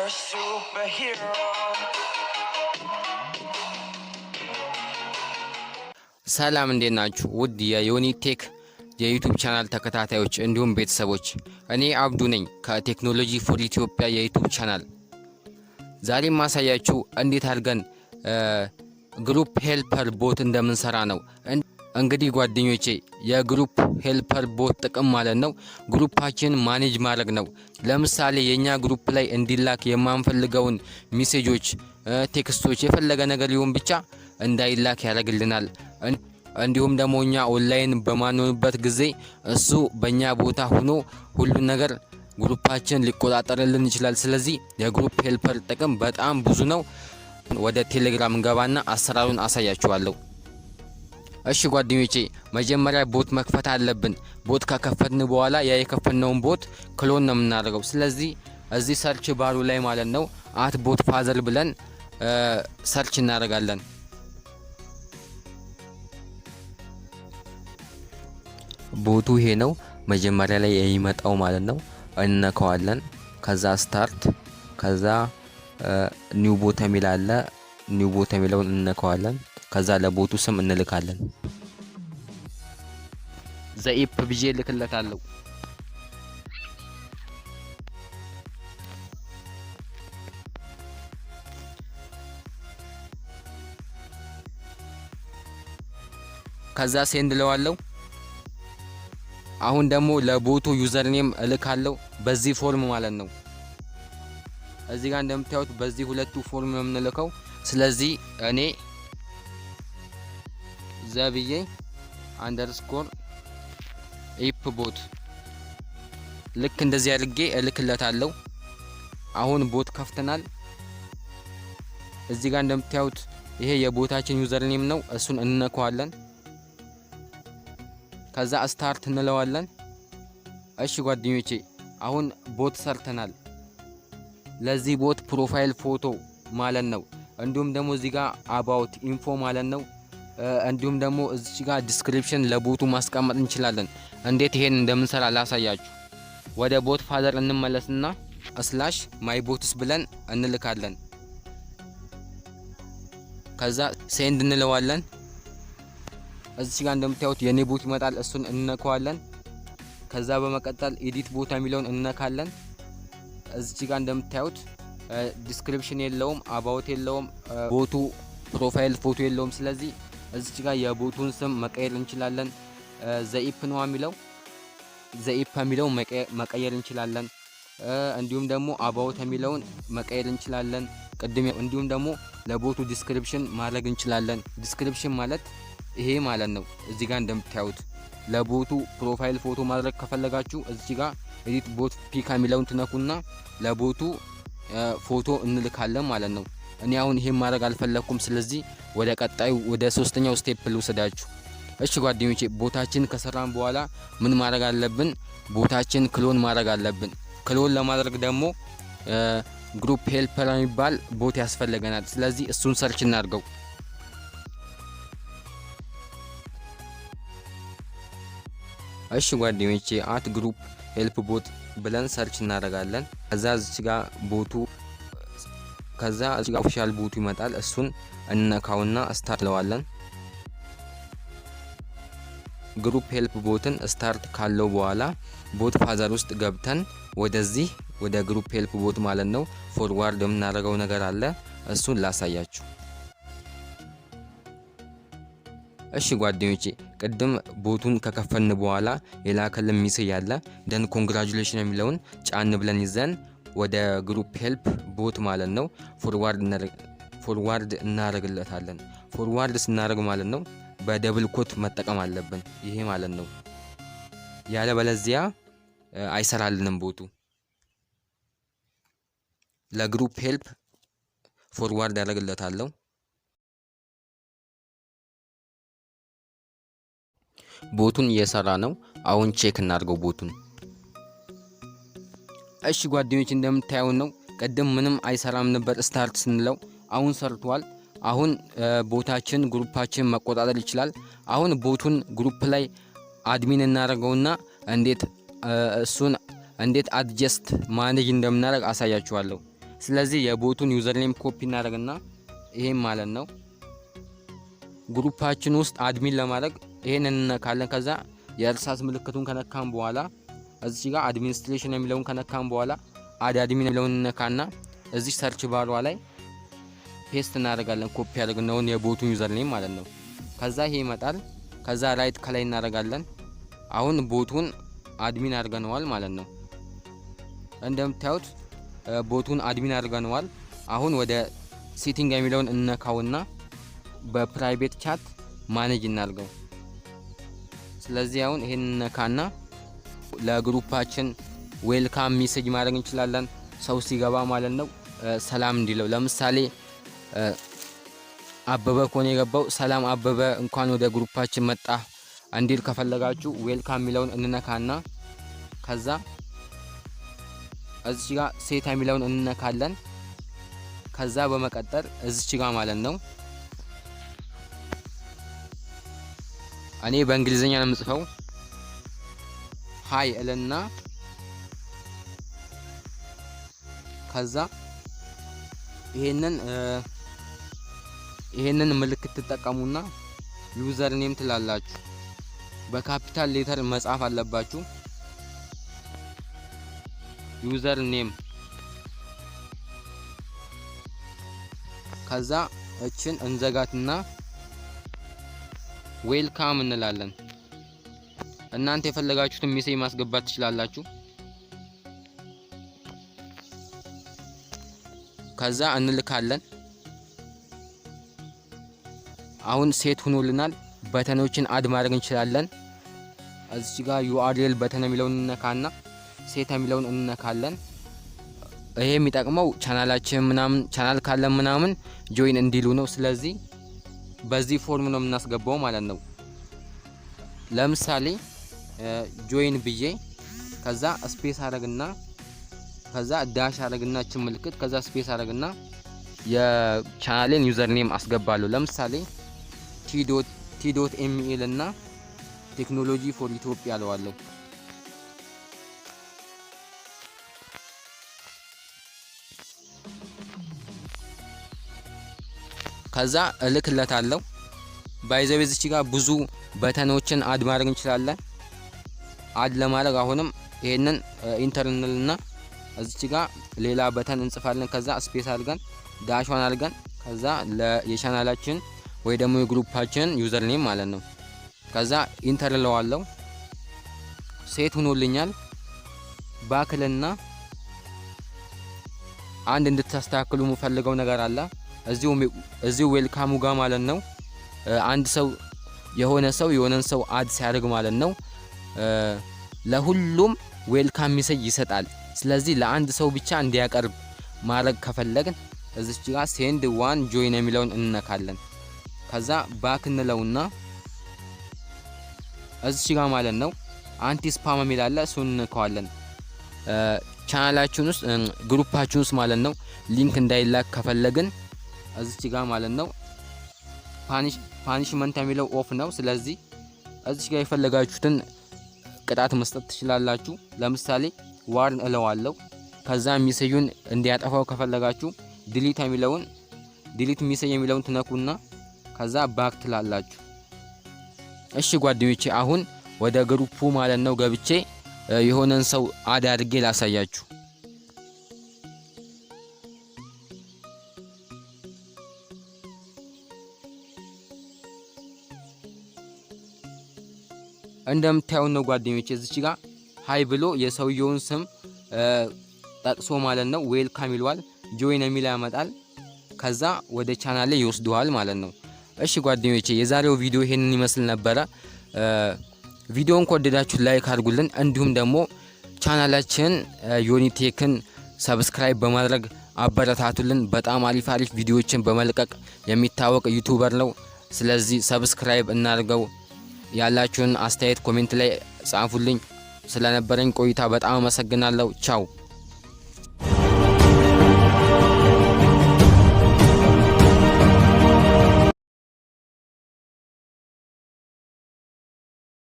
a superhero. ሰላም እንዴት ናችሁ? ውድ የዮኒቴክ የዩቲዩብ ቻናል ተከታታዮች እንዲሁም ቤተሰቦች፣ እኔ አብዱ ነኝ ከቴክኖሎጂ ፎር ኢትዮጵያ የዩቲዩብ ቻናል። ዛሬ ማሳያችሁ እንዴት አድርገን ግሩፕ ሄልፐር ቦት እንደምንሰራ ነው። እንግዲህ ጓደኞቼ የግሩፕ ሄልፐር ቦት ጥቅም ማለት ነው ግሩፓችን ማኔጅ ማድረግ ነው። ለምሳሌ የኛ ግሩፕ ላይ እንዲላክ የማንፈልገውን ሜሴጆች፣ ቴክስቶች የፈለገ ነገር ሊሆን ብቻ እንዳይላክ ያደርግልናል። እንዲሁም ደግሞ እኛ ኦንላይን በማንሆንበት ጊዜ እሱ በእኛ ቦታ ሆኖ ሁሉ ነገር ግሩፓችን ሊቆጣጠርልን ይችላል። ስለዚህ የግሩፕ ሄልፐር ጥቅም በጣም ብዙ ነው። ወደ ቴሌግራም እንገባና አሰራሩን አሳያችኋለሁ። እሺ ጓደኞቼ፣ መጀመሪያ ቦት መክፈት አለብን። ቦት ከከፈትን በኋላ ያ የከፈትነውን ቦት ክሎን ነው የምናደርገው። ስለዚህ እዚህ ሰርች ባሩ ላይ ማለት ነው @ቦት ፋዘር ብለን ሰርች እናደርጋለን። ቦቱ ይሄ ነው መጀመሪያ ላይ የሚመጣው ማለት ነው። እንነካዋለን። ከዛ ስታርት፣ ከዛ ኒው ቦት የሚላለ ኒው ቦት የሚለውን እንነካዋለን። ከዛ ለቦቱ ስም እንልካለን። ዘኢፕ ብዬ ልክለታለሁ። ከዛ ሴንድ ለዋለሁ። አሁን ደግሞ ለቦቱ ዩዘር ኔም እልካለሁ በዚህ ፎርም ማለት ነው። እዚህ ጋር እንደምታዩት በዚህ ሁለቱ ፎርም ነው የምንልከው። ስለዚህ እኔ ዘብዬ _ ኢፕ ቦት ልክ እንደዚህ አድርጌ እልክለታለሁ። አሁን ቦት ከፍተናል። እዚህ ጋር እንደምታዩት ይሄ የቦታችን ዩዘር ኔም ነው። እሱን እንነካዋለን። ከዛ ስታርት እንለዋለን። እሺ ጓደኞቼ፣ አሁን ቦት ሰርተናል። ለዚህ ቦት ፕሮፋይል ፎቶ ማለት ነው። እንዲሁም ደግሞ እዚህ ጋር አባውት ኢንፎ ማለት ነው። እንዲሁም ደግሞ እዚህ ጋር ዲስክሪፕሽን ለቦቱ ማስቀመጥ እንችላለን። እንዴት ይሄን እንደምንሰራ ላሳያችሁ። ወደ ቦት ፋዘር እንመለስና /ማይቦትስ ብለን እንልካለን። ከዛ ሴንድ እንለዋለን። እዚህ ጋር እንደምታዩት የኔ ቦት ይመጣል። እሱን እንነካዋለን። ከዛ በመቀጠል ኤዲት ቦታ የሚለውን እንነካለን። እዚህ ጋር እንደምታዩት ዲስክሪፕሽን የለውም፣ አባውት የለውም፣ ቦቱ ፕሮፋይል ፎቶ የለውም። ስለዚህ እዚህ ጋር የቦቱን ስም መቀየር እንችላለን። ዘኢፕ ነው የሚለው ዘኢፕ የሚለው መቀየር እንችላለን። እንዲሁም ደግሞ አባውት የሚለውን መቀየር እንችላለን ቅድም። እንዲሁም ደግሞ ለቦቱ ዲስክሪፕሽን ማድረግ እንችላለን። ዲስክሪፕሽን ማለት ይሄ ማለት ነው። እዚህ ጋር እንደምታዩት ለቦቱ ፕሮፋይል ፎቶ ማድረግ ከፈለጋችሁ እዚህ ጋር ኤዲት ቦት ፒክ የሚለውን ትነኩና ለቦቱ ፎቶ እንልካለን ማለት ነው። እኔ አሁን ይሄን ማድረግ አልፈለኩም። ስለዚህ ወደ ቀጣዩ ወደ ሶስተኛው ስቴፕ ልውሰዳችሁ። እሺ ጓደኞቼ፣ ቦታችን ከሰራን በኋላ ምን ማድረግ አለብን? ቦታችን ክሎን ማድረግ አለብን። ክሎን ለማድረግ ደግሞ ግሩፕ ሄልፐር የሚባል ቦት ያስፈልገናል። ስለዚህ እሱን ሰርች እናድርገው። እሺ ጓደኞቼ፣ ግሩፕ ሄልፕ ቦት ብለን ሰርች እናደርጋለን። ከዛ እዚህ ጋር ቦቱ ከዛ እዚህ ጋር ኦፊሻል ቦቱ ይመጣል። እሱን እንነካውና ስታርት ለዋለን። ግሩፕ ሄልፕ ቦትን ስታርት ካለው በኋላ ቦት ፋዘር ውስጥ ገብተን ወደዚህ ወደ ግሩፕ ሄልፕ ቦት ማለት ነው ፎርዋርድ የምናደርገው ነገር አለ። እሱን ላሳያችሁ። እሺ ጓደኞቼ፣ ቅድም ቦቱን ከከፈልን በኋላ የላከልን ሜሴጅ ያለ ደን ኮንግራቹሌሽን የሚለውን ጫን ብለን ይዘን ወደ ግሩፕ ሄልፕ ቦት ማለት ነው ፎርዋርድ እናደርግለታለን። ፎርዋርድ ስናደርግ ማለት ነው በደብል ኮት መጠቀም አለብን። ይሄ ማለት ነው። ያለ በለዚያ አይሰራልንም ቦቱ። ለግሩፕ ሄልፕ ፎርዋርድ ያደርግለታለሁ። ቦቱን እየሰራ ነው። አሁን ቼክ እናድርገው ቦቱን። እሺ ጓደኞች፣ እንደምታዩት ነው። ቀደም ምንም አይሰራም ነበር ስታርት ስንለው፣ አሁን ሰርቷል። አሁን ቦታችን ግሩፓችን መቆጣጠር ይችላል። አሁን ቦቱን ግሩፕ ላይ አድሚን እናደርገውና እንዴት እሱን እንዴት አድጀስት ማኔጅ እንደምናደርግ አሳያችኋለሁ። ስለዚህ የቦቱን ዩዘር ኔም ኮፒ እናደርግና ይሄን ማለት ነው ግሩፓችን ውስጥ አድሚን ለማድረግ ይሄን እንነካለን። ከዛ የእርሳስ ምልክቱን ከነካን በኋላ እዚህ ጋር አድሚኒስትሬሽን የሚለውን ከነካን በኋላ አድሚን የሚለውን እንነካና እዚህ ሰርች ባሯ ላይ ፔስት እናደርጋለን። ኮፒ ያደርግነውን የቦቱን ዩዘር ኔም ማለት ነው። ከዛ ይሄ ይመጣል። ከዛ ራይት ከላይ እናደርጋለን። አሁን ቦቱን አድሚን አድርገነዋል ማለት ነው። እንደምታዩት ቦቱን አድሚን አድርገነዋል። አሁን ወደ ሴቲንግ የሚለውን እንነካውና በፕራይቬት ቻት ማኔጅ እናድርገው። ስለዚህ አሁን ይሄን እንነካና ለግሩፓችን ዌልካም ሜሴጅ ማድረግ እንችላለን። ሰው ሲገባ ማለት ነው ሰላም እንዲለው። ለምሳሌ አበበ ኮኔ የገባው ሰላም አበበ እንኳን ወደ ግሩፓችን መጣ እንዲል ከፈለጋችሁ ዌልካም የሚለውን እንነካና ከዛ እዚህ ጋር ሴት የሚለውን እንነካለን። ከዛ በመቀጠል እዚች ጋር ማለት ነው እኔ በእንግሊዘኛ ነው የምጽፈው ሃይ እልና ከዛ ይሄንን ምልክት ተጠቀሙና ዩዘር ኔም ትላላችሁ። በካፒታል ሌተር መጻፍ አለባችሁ። ዩዘር ኔም ከዛ እችን እንዘጋትና ዌልካም እንላለን። እናንተ የፈለጋችሁትን ሜሴጅ ማስገባት ትችላላችሁ። ከዛ እንልካለን። አሁን ሴት ሆኖልናል። በተኖችን አድ ማድረግ እንችላለን። እዚህ ጋር ዩአርኤል በተን የሚለውን እንነካና ሴት የሚለውን እንነካለን። ይሄ የሚጠቅመው ቻናላችን ምናምን ቻናል ካለን ምናምን ጆይን እንዲሉ ነው። ስለዚህ በዚህ ፎርም ነው የምናስገባው ማለት ነው። ለምሳሌ ጆይን ብዬ ከዛ ስፔስ አረግና ከዛ ዳሽ አረግና እቺ ምልክት ከዛ ስፔስ አረግና የቻናሌን ዩዘር ኔም አስገባለሁ። ለምሳሌ t.ml እና ቴክኖሎጂ ፎር ኢትዮጵያ አለዋለሁ። ከዛ እልክለታለሁ። ባይዘው እዚች ጋር ብዙ በተኖችን አድ ማድረግ እንችላለን። አድ ለማድረግ አሁንም ይሄንን ኢንተርናልና እዚች ጋር ሌላ በተን እንጽፋለን። ከዛ ስፔስ አድርገን ዳሽዋን አድርገን ከዛ ለየቻናላችን ወይ ደግሞ የግሩፓችን ዩዘር ኔም ማለት ነው። ከዛ ኢንተር ለዋለው ሴት ሆኖልኛል። ባክልና አንድ እንድታስተካክሉ የምፈልገው ነገር አለ። እዚሁ ዌልካሙ ጋር ማለት ነው አንድ ሰው የሆነን ሰው አድ ሲያደርግ ማለት ነው ለሁሉም ዌልካም ሜሴጅ ይሰጣል። ስለዚህ ለአንድ ሰው ብቻ እንዲያቀርብ ማድረግ ከፈለግን እዚች ጋር ሴንድ ዋን ጆይን የሚለውን እንነካለን። ከዛ ባክ እንለውና እዚች ጋር ማለት ነው አንቲ ስፓም የሚል አለ። እሱን እንነካዋለን። ቻናላችን ውስጥ ግሩፓችን ውስጥ ማለት ነው ሊንክ እንዳይላክ ከፈለግን እዚች ጋር ማለት ነው ፓኒሽመንት የሚለው ኦፍ ነው። ስለዚህ እዚች ጋር የፈለጋችሁትን ቅጣት መስጠት ትችላላችሁ። ለምሳሌ ዋርን እለዋለሁ። ከዛ ሜሴጁን እንዲያጠፋው ከፈለጋችሁ ዲሊት ሜሴጅ የሚለውን ትነኩና ከዛ ባክ ትላላችሁ። እሺ ጓደኞቼ አሁን ወደ ግሩፑ ማለት ነው ገብቼ የሆነን ሰው አድ አድርጌ ላሳያችሁ። እንደምታዩት ነው ጓደኞቼ እዚች ጋር ሃይ ብሎ የሰውየውን ስም ጠቅሶ ማለት ነው ዌልካም ይሏል። ጆይን የሚል ያመጣል። ከዛ ወደ ቻናል ላይ ይወስደዋል ማለት ነው። እሺ ጓደኞቼ የዛሬው ቪዲዮ ይሄንን ይመስል ነበር። ቪዲዮውን ከወደዳችሁ ላይክ አድርጉልን። እንዲሁም ደግሞ ቻናላችን ዮኒቴክን ሰብስክራይብ በማድረግ አበረታቱልን። በጣም አሪፍ ቪዲዮዎችን በመልቀቅ የሚታወቅ ዩቲዩበር ነው። ስለዚህ ሰብስክራይብ እናድርገው። ያላችሁን አስተያየት ኮሜንት ላይ ጻፉልኝ። ስለነበረኝ ቆይታ በጣም አመሰግናለሁ። ቻው።